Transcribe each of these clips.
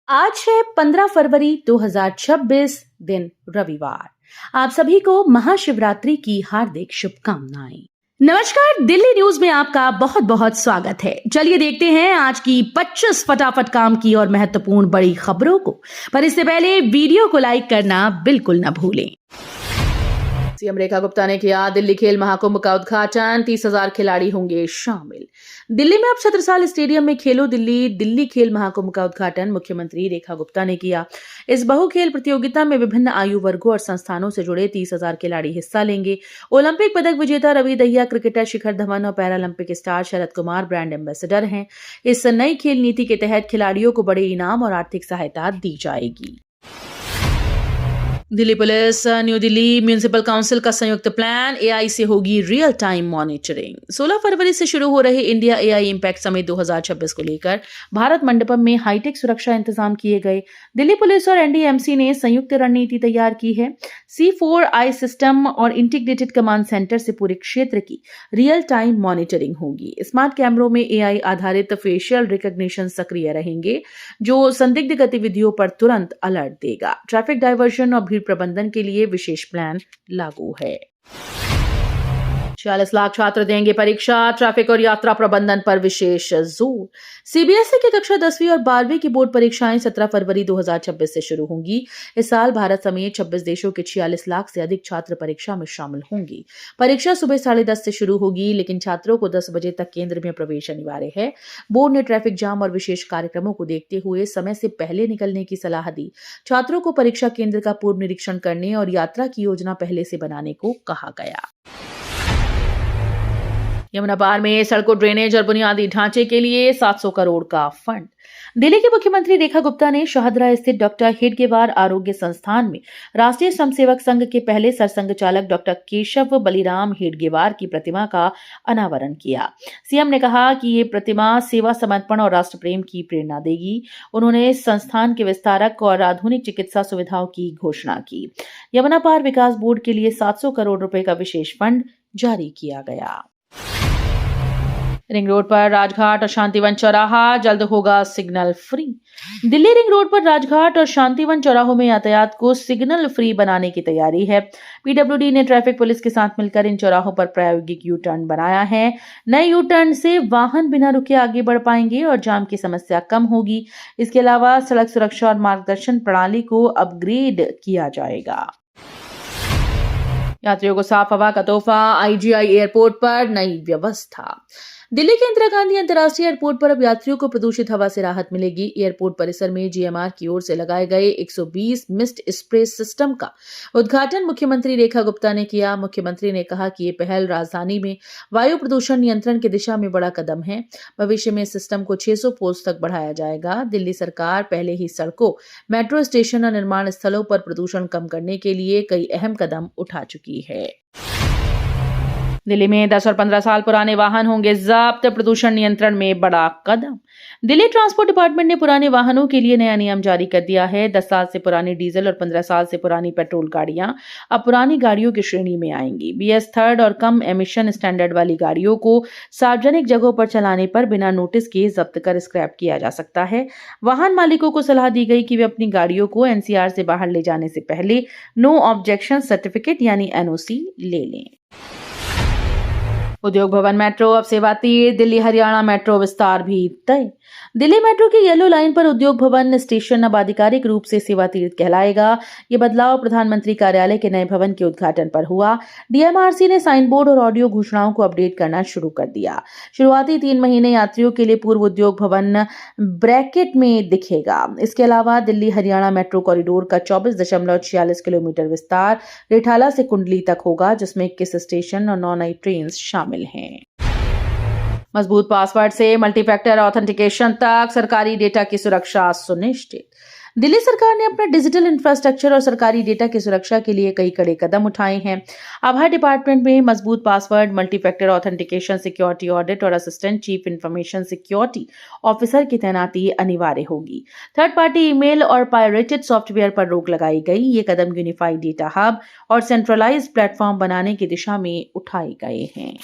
आज है 15 फरवरी 2026 दिन रविवार। आप सभी को महाशिवरात्रि की हार्दिक शुभकामनाएं। नमस्कार, दिल्ली न्यूज में आपका बहुत बहुत स्वागत है। चलिए देखते हैं आज की 25 फटाफट काम की और महत्वपूर्ण बड़ी खबरों को। पर इससे पहले वीडियो को लाइक करना बिल्कुल न भूलें। सीएम रेखा गुप्ता ने किया दिल्ली खेल महाकुंभ का उद्घाटन। 30,000 खिलाड़ी होंगे शामिल। दिल्ली में अब छत्रसाल स्टेडियम में खेलो दिल्ली खेल महाकुंभ का उद्घाटन मुख्यमंत्री रेखा गुप्ता ने किया। इस बहु खेल प्रतियोगिता में विभिन्न आयु वर्गों और संस्थानों से जुड़े 30,000 खिलाड़ी हिस्सा लेंगे। ओलंपिक पदक विजेता रवि दहिया, क्रिकेटर शिखर धवन और Paralympic star Sharad Kumar brand ambassador हैं। इस नई खेल नीति के तहत खिलाड़ियों को बड़े इनाम और आर्थिक सहायता दी जाएगी। Delhi police new Delhi municipal council का संयुक्त प्लान, एआई से होगी रियल टाइम मॉनिटरिंग। 16 फरवरी से शुरू हो रहे इंडिया एआई इंपैक्ट समिट 2026 को लेकर भारत मंडपम में हाईटेक सुरक्षा इंतजाम किए गए। दिल्ली पुलिस और एनडीएमसी ने संयुक्त रणनीति तैयार की है। C4I सिस्टम और इंटीग्रेटेड कमांड सेंटर से पूरे क्षेत्र की रियल टाइम मॉनिटरिंग होगी। स्मार्ट कैमरों में एआई आधारित फेशियल रिकॉग्निशन सक्रिय रहेंगे, जो संदिग्ध गतिविधियों पर तुरंत अलर्ट देगा। ट्रैफिक डायवर्जन और प्रबंधन के लिए विशेष प्लान लागू है। 46 लाख छात्र देंगे परीक्षा, ट्रैफिक और यात्रा प्रबंधन पर विशेष जोर। सीबीएसई की कक्षा 10वीं और 12वीं की बोर्ड परीक्षाएं 17 फरवरी 2026 से शुरू होंगी। इस साल भारत समेत 26 देशों के 46 लाख से अधिक छात्र परीक्षा में शामिल होंगे। परीक्षा सुबह 10:30 से शुरू होगी, लेकिन छात्रों को 10 बजे तक केंद्र में प्रवेश अनिवार्य है। बोर्ड ने ट्रैफिक जाम और विशेष कार्यक्रमों को देखते हुए समय से पहले निकलने की सलाह दी। छात्रों को परीक्षा केंद्र का पूर्व निरीक्षण करने और यात्रा की योजना पहले से बनाने को कहा गया। यमुना पार में सड़कों, ड्रेनेज और बुनियादी ढांचे के लिए 700 करोड़ का फंड। दिल्ली के मुख्यमंत्री रेखा गुप्ता ने शाहदरा स्थित डॉक्टर हेडगेवार आरोग्य संस्थान में राष्ट्रीय स्वयंसेवक संघ के पहले सरसंघ चालक डॉक्टर केशव बलिराम हेडगेवार की प्रतिमा का अनावरण किया। सीएम ने कहा कि ये प्रतिमा सेवा, समर्पण और राष्ट्र प्रेम की प्रेरणा देगी। उन्होंने संस्थान के विस्तारक और आधुनिक चिकित्सा सुविधाओं की घोषणा की। यमुना पार विकास बोर्ड के लिए 700 करोड़ रुपए का विशेष फंड जारी किया गया। रिंग रोड पर राजघाट और शांतिवन चौराहा जल्द होगा signal free. Delhi ring road पर राजघाट और शांतिवन चौराहों में यातायात को सिग्नल फ्री बनाने की तैयारी है। पीडब्ल्यूडी ने ट्रैफिक पुलिस के साथ मिलकर इन चौराहों पर प्रायोगिक यू टर्न बनाया है। नए यू टर्न से वाहन बिना रुके आगे बढ़ पाएंगे और जाम की समस्या कम होगी। इसके अलावा सड़क सुरक्षा और मार्गदर्शन प्रणाली को अपग्रेड किया जाएगा। यात्रियों को साफ हवा का तोहफा, आईजीआई एयरपोर्ट पर नई व्यवस्था। दिल्ली के इंदिरा गांधी अंतर्राष्ट्रीय एयरपोर्ट पर अब यात्रियों को प्रदूषित हवा से राहत मिलेगी। एयरपोर्ट परिसर में जीएमआर की ओर से लगाए गए 120 मिस्ट स्प्रे सिस्टम का उद्घाटन मुख्यमंत्री रेखा गुप्ता ने किया। मुख्यमंत्री ने कहा कि ये पहल राजधानी में वायु प्रदूषण नियंत्रण की दिशा में बड़ा कदम है। भविष्य में सिस्टम को 600 पोस्ट तक बढ़ाया जाएगा। दिल्ली सरकार पहले ही सड़कों, मेट्रो स्टेशन और निर्माण स्थलों पर प्रदूषण कम करने के लिए कई अहम कदम उठा चुकी है। दिल्ली में 10 और 15 साल पुराने वाहन होंगे जब्त, प्रदूषण नियंत्रण में बड़ा कदम। दिल्ली ट्रांसपोर्ट डिपार्टमेंट ने पुराने वाहनों के लिए नया नियम जारी कर दिया है। 10 साल से पुरानी डीजल और 15 साल से पुरानी पेट्रोल गाड़ियां अब पुरानी गाड़ियों की श्रेणी में आएंगी। BS थर्ड और कम एमिशन स्टैंडर्ड वाली गाड़ियों को सार्वजनिक जगहों पर चलाने पर बिना नोटिस के जब्त कर स्क्रैप किया जा सकता है। वाहन मालिकों को सलाह दी गई कि वे अपनी गाड़ियों को एनसीआर से बाहर ले जाने से पहले नो ऑब्जेक्शन सर्टिफिकेट यानी NOC ले लें। उद्योग भवन मेट्रो अब सेवा तीर, दिल्ली हरियाणा मेट्रो विस्तार भी तय। दिल्ली मेट्रो की येलो लाइन पर उद्योग भवन स्टेशन अब आधिकारिक रूप से सेवा तीर्थ कहलाएगा। ये बदलाव प्रधानमंत्री कार्यालय के नए भवन के उद्घाटन पर हुआ। डीएमआरसी ने साइन बोर्ड और ऑडियो घोषणाओं को अपडेट करना शुरू कर दिया। शुरुआती 3 महीने यात्रियों के लिए पूर्व उद्योग भवन ब्रैकेट में दिखेगा। इसके अलावा दिल्ली हरियाणा मेट्रो कॉरिडोर का 24.46 किलोमीटर विस्तार रिठाला से कुंडली तक होगा, जिसमें 21 स्टेशन और 9 नई ट्रेन शामिल हैं। मजबूत पासवर्ड से मल्टीफैक्टर ऑथेंटिकेशन तक सरकारी डेटा की सुरक्षा सुनिश्चित। दिल्ली सरकार ने अपना डिजिटल इंफ्रास्ट्रक्चर और सरकारी डेटा की सुरक्षा के लिए कई कड़े कदम उठाए हैं। अब हर डिपार्टमेंट में मजबूत पासवर्ड, मल्टीफैक्टर ऑथेंटिकेशन, सिक्योरिटी ऑडिट और assistant chief information security officer की तैनाती अनिवार्य होगी। थर्ड पार्टी ईमेल और पायरेटेड सॉफ्टवेयर पर रोक लगाई गई। ये कदम यूनिफाइड डेटा हब और सेंट्रलाइज्ड प्लेटफॉर्म बनाने की दिशा में उठाए गए हैं।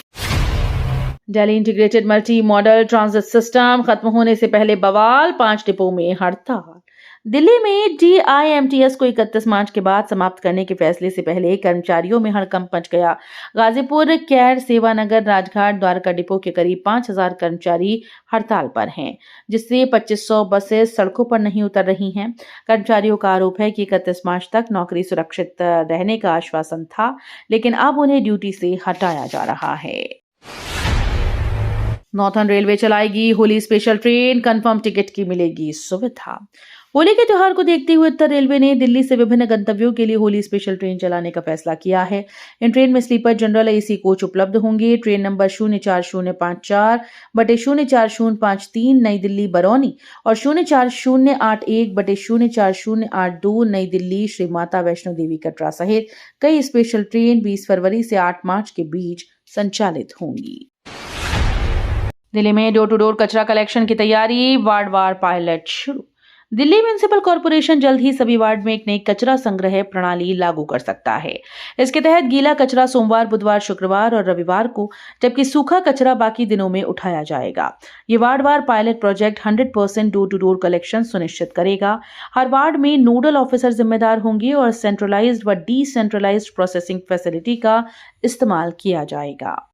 Delhi integrated multi modal transit system खत्म होने से पहले बवाल, 5 डिपो में हड़ताल। दिल्ली में DIMTS को 31 मार्च के बाद समाप्त करने के फैसले से पहले कर्मचारियों में हड़कंप मच गया। गाजीपुर, कैर, सेवानगर, राजघाट, द्वारका डिपो के करीब 5,000 कर्मचारी हड़ताल पर हैं, जिससे 2,500 बसेस सड़कों पर नहीं उतर रही हैं। कर्मचारियों का आरोप है कि 31 मार्च तक नौकरी सुरक्षित रहने का आश्वासन था, लेकिन अब उन्हें ड्यूटी से हटाया जा रहा है। नॉर्थर्न रेलवे चलाएगी Holi special train, confirm ticket की मिलेगी सुविधा। होली के त्योहार को देखते हुए उत्तर रेलवे ने दिल्ली से विभिन्न गंतव्यों के लिए होली स्पेशल ट्रेन चलाने का फैसला किया है। इन ट्रेन में स्लीपर, जनरल, AC कोच उपलब्ध होंगे। ट्रेन नंबर 04054/04053 नई दिल्ली बरौनी और 04081/04082 नई दिल्ली श्री माता वैष्णो देवी कटरा सहित कई स्पेशल ट्रेन 20 फरवरी से 8 मार्च के बीच संचालित होंगी। दिल्ली में डोर टू डोर कचरा कलेक्शन की तैयारी, वार्ड पायलट शुरू। दिल्ली म्युनिसिपल कॉर्पोरेशन जल्द ही सभी वार्ड में एक नई कचरा संग्रह प्रणाली लागू कर सकता है। इसके तहत गीला कचरा सोमवार, बुधवार, शुक्रवार और रविवार को, जबकि सूखा कचरा बाकी दिनों में उठाया जाएगा। ये वार्डवार pilot project 100% door to door collection सुनिश्चित करेगा। हर वार्ड में नोडल ऑफिसर जिम्मेदार होंगे और सेंट्रलाइज्ड व डिसेंट्रलाइज्ड प्रोसेसिंग फैसिलिटी का इस्तेमाल किया जाएगा।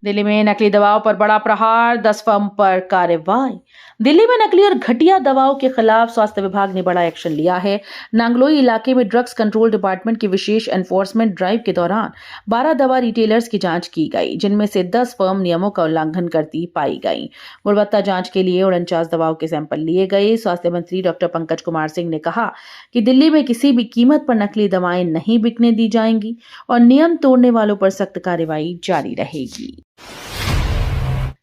दिल्ली में नकली दवाओं पर बड़ा प्रहार, 10 फर्म पर कार्रवाई। दिल्ली में नकली और घटिया दवाओं के खिलाफ स्वास्थ्य विभाग ने बड़ा एक्शन लिया है। नांगलोई इलाके में ड्रग्स कंट्रोल डिपार्टमेंट की विशेष एनफोर्समेंट ड्राइव के दौरान 12 दवा रिटेलर्स की जांच की गई, जिनमें से 10 फर्म नियमों का उल्लंघन करती पाई गई। गुणवत्ता जांच के लिए 49 दवाओं के सैंपल लिए गए। स्वास्थ्य मंत्री डॉक्टर पंकज कुमार सिंह ने कहा कि दिल्ली में किसी भी कीमत पर नकली दवाएं नहीं बिकने दी जाएंगी और नियम तोड़ने वालों पर सख्त कार्रवाई जारी रहेगी।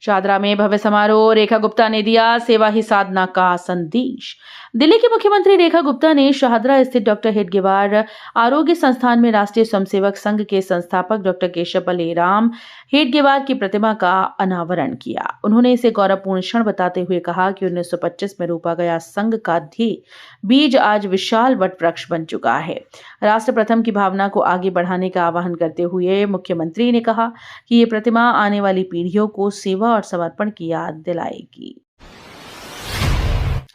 शादरा में भव्य समारोह, रेखा गुप्ता ने दिया सेवा ही साधना का संदेश। दिल्ली की मुख्यमंत्री रेखा गुप्ता ने शाहदरा स्थित डॉक्टर हेडगेवार आरोग्य संस्थान में राष्ट्रीय स्वयंसेवक संघ के संस्थापक डॉक्टर केशव बलेराम हेडगेवार की प्रतिमा का अनावरण किया। उन्होंने इसे गौरवपूर्ण क्षण बताते हुए कहा कि 1925 में रोपा गया संघ का ध्येय बीज आज विशाल वट वृक्ष बन चुका है। राष्ट्र प्रथम की भावना को आगे बढ़ाने का आह्वान करते हुए मुख्यमंत्री ने कहा कि ये प्रतिमा आने वाली पीढ़ियों को सेवा और समर्पण की याद दिलाएगी।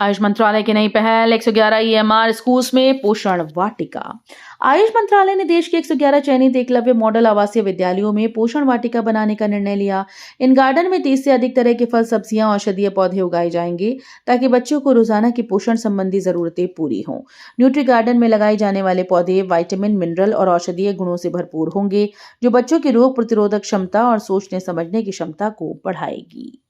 आयुष मंत्रालय की नई पहल, 111 EMR स्कूल्स में पोषण वाटिका। आयुष मंत्रालय ने देश के 111 चयनित एकलव्य मॉडल आवासीय विद्यालयों में पोषण वाटिका बनाने का निर्णय लिया। इन गार्डन में 30 से अधिक तरह के फल, सब्जियां, औषधीय पौधे उगाए जाएंगे ताकि बच्चों को रोजाना की पोषण संबंधी जरूरतें पूरी हों। न्यूट्री गार्डन में लगाए जाने वाले पौधे विटामिन, मिनरल और औषधीय गुणों से भरपूर होंगे, जो बच्चों की रोग प्रतिरोधक क्षमता और सोचने समझने की क्षमता को बढ़ाएगी।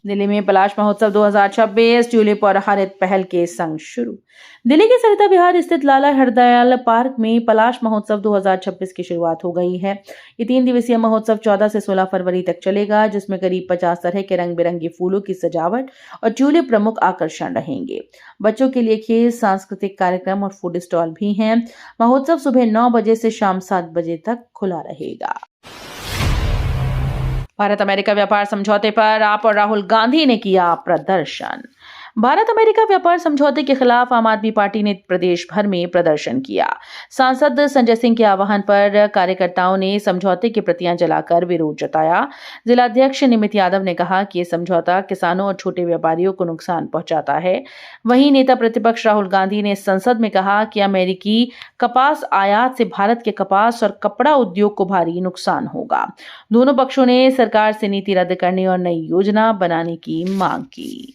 दिल्ली में पलाश महोत्सव 2026 ट्यूलिप और हरित पहल के संग शुरू। दिल्ली के सरिता विहार स्थित लाला हरदयाल पार्क में पलाश महोत्सव 2026 की शुरुआत हो गई है। ये 3 दिवसीय महोत्सव 14 से 16 फरवरी तक चलेगा, जिसमें करीब 50 तरह के रंग बिरंगे फूलों की सजावट और ट्यूलिप प्रमुख आकर्षण रहेंगे। बच्चों के लिए खेल, सांस्कृतिक कार्यक्रम और फूड स्टॉल भी हैं। महोत्सव सुबह 9 बजे से शाम 7 बजे तक खुला रहेगा। भारत अमेरिका व्यापार समझौते पर आप और राहुल गांधी ने किया प्रदर्शन। भारत अमेरिका व्यापार समझौते के खिलाफ आम आदमी पार्टी ने प्रदेश भर में प्रदर्शन किया। सांसद संजय सिंह के आह्वान पर कार्यकर्ताओं ने समझौते की प्रतियां जलाकर विरोध जताया। जिलाध्यक्ष निमित यादव ने कहा कि यह समझौता किसानों और छोटे व्यापारियों को नुकसान पहुंचाता है। वहीं नेता प्रतिपक्ष राहुल गांधी ने संसद में कहा कि अमेरिकी कपास आयात से भारत के कपास और कपड़ा उद्योग को भारी नुकसान होगा। दोनों पक्षों ने सरकार से नीति रद्द करने और नई योजना बनाने की मांग की।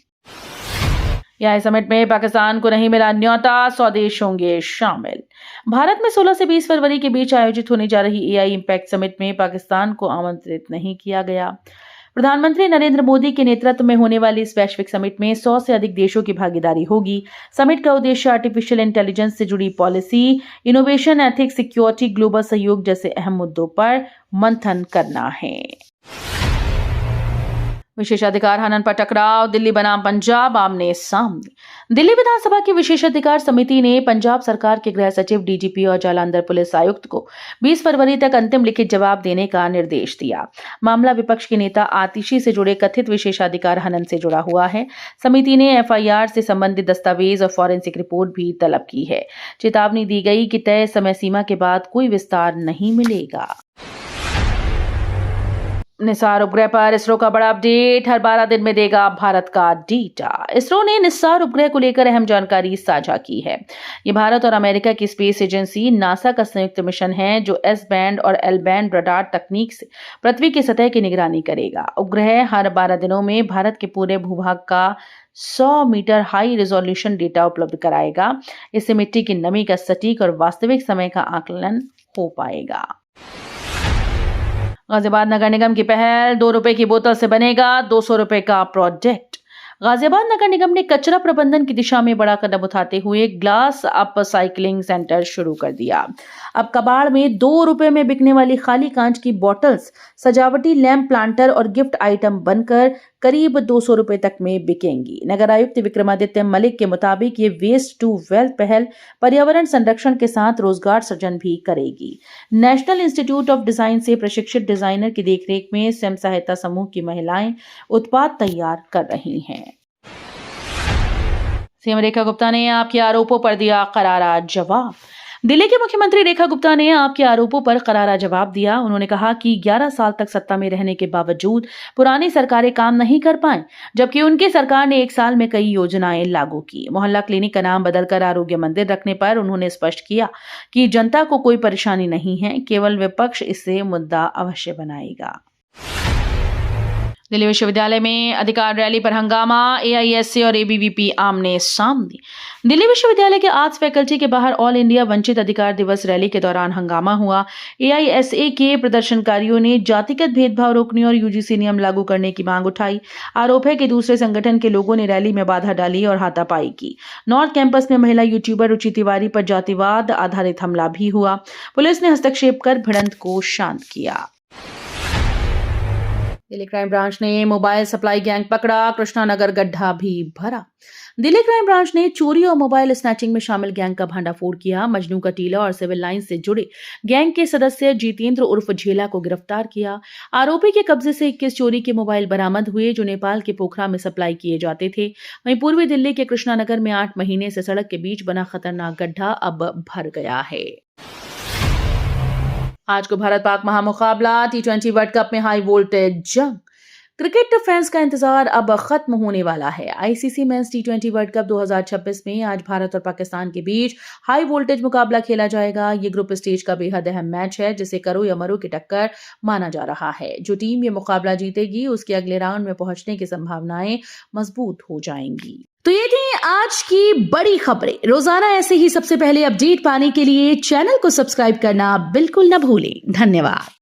यह समिट में पाकिस्तान को नहीं मिला न्योता, 100 देश होंगे शामिल। भारत में 16 से 20 फरवरी के बीच आयोजित होने जा रही AI इम्पैक्ट समिट में पाकिस्तान को आमंत्रित नहीं किया गया। प्रधानमंत्री नरेंद्र मोदी के नेतृत्व में होने वाली इस वैश्विक समिट में 100 से अधिक देशों की भागीदारी होगी। समिट का उद्देश्य आर्टिफिशियल इंटेलिजेंस से जुड़ी policy, innovation, ethics, security, global सहयोग जैसे अहम मुद्दों पर मंथन करना है। विशेषाधिकार हनन पर टकराव, दिल्ली बनाम पंजाब आमने सामने। दिल्ली विधानसभा की विशेषाधिकार समिति ने पंजाब सरकार के गृह सचिव, DGP और जालंधर पुलिस आयुक्त को 20 फरवरी तक अंतिम लिखित जवाब देने का निर्देश दिया। मामला विपक्ष के नेता आतिशी से जुड़े कथित विशेषाधिकार हनन से जुड़ा हुआ है। समिति ने FIR से संबंधित दस्तावेज और फॉरेंसिक रिपोर्ट भी तलब की है। चेतावनी दी गई कि तय समय सीमा के बाद कोई विस्तार नहीं मिलेगा। निसार उपग्रह पर इसरो का बड़ा अपडेट, हर 12 दिन में देगा भारत का डेटा। इसरो ने निसार उपग्रह को लेकर अहम जानकारी साझा की है। ये भारत और अमेरिका की स्पेस एजेंसी नासा का संयुक्त मिशन है जो एस बैंड और एल बैंड रडार तकनीक से पृथ्वी की सतह की निगरानी करेगा। उपग्रह हर 12 दिनों में भारत के पूरे भूभाग का 100 मीटर हाई रिजोल्यूशन डेटा उपलब्ध कराएगा। इससे मिट्टी की नमी का सटीक और वास्तविक समय का आकलन हो पाएगा। गाजियाबाद नगर निगम की पहल, 2 रुपए की बोतल से बनेगा 200 रुपए का प्रोडक्ट। गाजियाबाद नगर निगम ने कचरा प्रबंधन की दिशा में बड़ा कदम उठाते हुए ग्लास अपसाइक्लिंग सेंटर शुरू कर दिया। अब कबाड़ में 2 रुपए में बिकने वाली खाली कांच की बोतल्स सजावटी लैंप प्लांटर और गिफ्ट आइटम बनकर करीब 200 रुपए तक में बिकेंगी। नगर आयुक्त विक्रमादित्य मलिक के मुताबिक ये वेस्ट टू वेल्थ पहल पर्यावरण संरक्षण के साथ रोजगार सृजन भी करेगी। नेशनल इंस्टीट्यूट ऑफ डिजाइन से प्रशिक्षित डिजाइनर की देखरेख में स्वयं सहायता समूह की महिलाएं उत्पाद तैयार कर रही हैं। सीएम रेखा गुप्ता ने आपके आरोपों पर दिया करारा जवाब। दिल्ली के मुख्यमंत्री रेखा गुप्ता ने आपके आरोपों पर करारा जवाब दिया। उन्होंने कहा कि 11 साल तक सत्ता में रहने के बावजूद पुरानी सरकारें काम नहीं कर पाएं, जबकि उनकी सरकार ने 1 साल में कई योजनाएं लागू की। मोहल्ला क्लिनिक का नाम बदलकर आरोग्य मंदिर रखने पर उन्होंने स्पष्ट किया कि जनता को कोई परेशानी नहीं है, केवल विपक्ष इससे मुद्दा अवश्य बनाएगा। दिल्ली विश्वविद्यालय में अधिकार रैली पर हंगामा, एआईएससी और एबीवीपी आमने सामने। दिल्ली विश्वविद्यालय के आर्ट्स फैकल्टी के बाहर ऑल इंडिया वंचित अधिकार दिवस रैली के दौरान हंगामा हुआ। एआईएसए के प्रदर्शनकारियों ने जातिगत भेदभाव रोकने और यूजीसी नियम लागू करने की मांग उठाई। आरोप है कि दूसरे संगठन के लोगों ने रैली में बाधा डाली और हाथापाई की। नॉर्थ कैंपस में महिला यूट्यूबर रुचि तिवारी पर जातिवाद आधारित हमला भी हुआ। पुलिस ने हस्तक्षेप कर भिड़ंत को शांत किया। दिल्ली क्राइम ब्रांच ने मोबाइल सप्लाई गैंग पकड़ा, कृष्णानगर गड्ढा भी भरा। दिल्ली क्राइम ब्रांच ने चोरी और मोबाइल स्नैचिंग में शामिल गैंग का भांडाफोड़ किया। मजनू कटीला और सिविल लाइन से जुड़े गैंग के सदस्य जितेंद्र उर्फ झेला को गिरफ्तार किया। आरोपी के कब्जे से 21 चोरी के मोबाइल बरामद हुए जो नेपाल के पोखरा में सप्लाई किए जाते थे। वहीं पूर्वी दिल्ली के कृष्णानगर में 8 महीने से सड़क के बीच बना खतरनाक गड्ढा अब भर गया है। आज को Bharat Pak महामुकाबला, T20 world cup में हाई वोल्टेज जंग। क्रिकेट फैंस का इंतजार अब खत्म होने वाला है। ICC men's T20 world cup 2026 में आज भारत और पाकिस्तान के बीच हाई वोल्टेज मुकाबला खेला जाएगा। ये ग्रुप स्टेज का बेहद अहम मैच है जिसे करो या मरो की टक्कर माना जा रहा है। जो टीम ये मुकाबला जीतेगी उसके अगले राउंड में पहुंचने की संभावनाएं मजबूत हो जाएंगी। तो ये थी आज की बड़ी खबरें। रोजाना ऐसे ही सबसे पहले अपडेट पाने के लिए चैनल को सब्सक्राइब करना बिल्कुल न भूलें। धन्यवाद।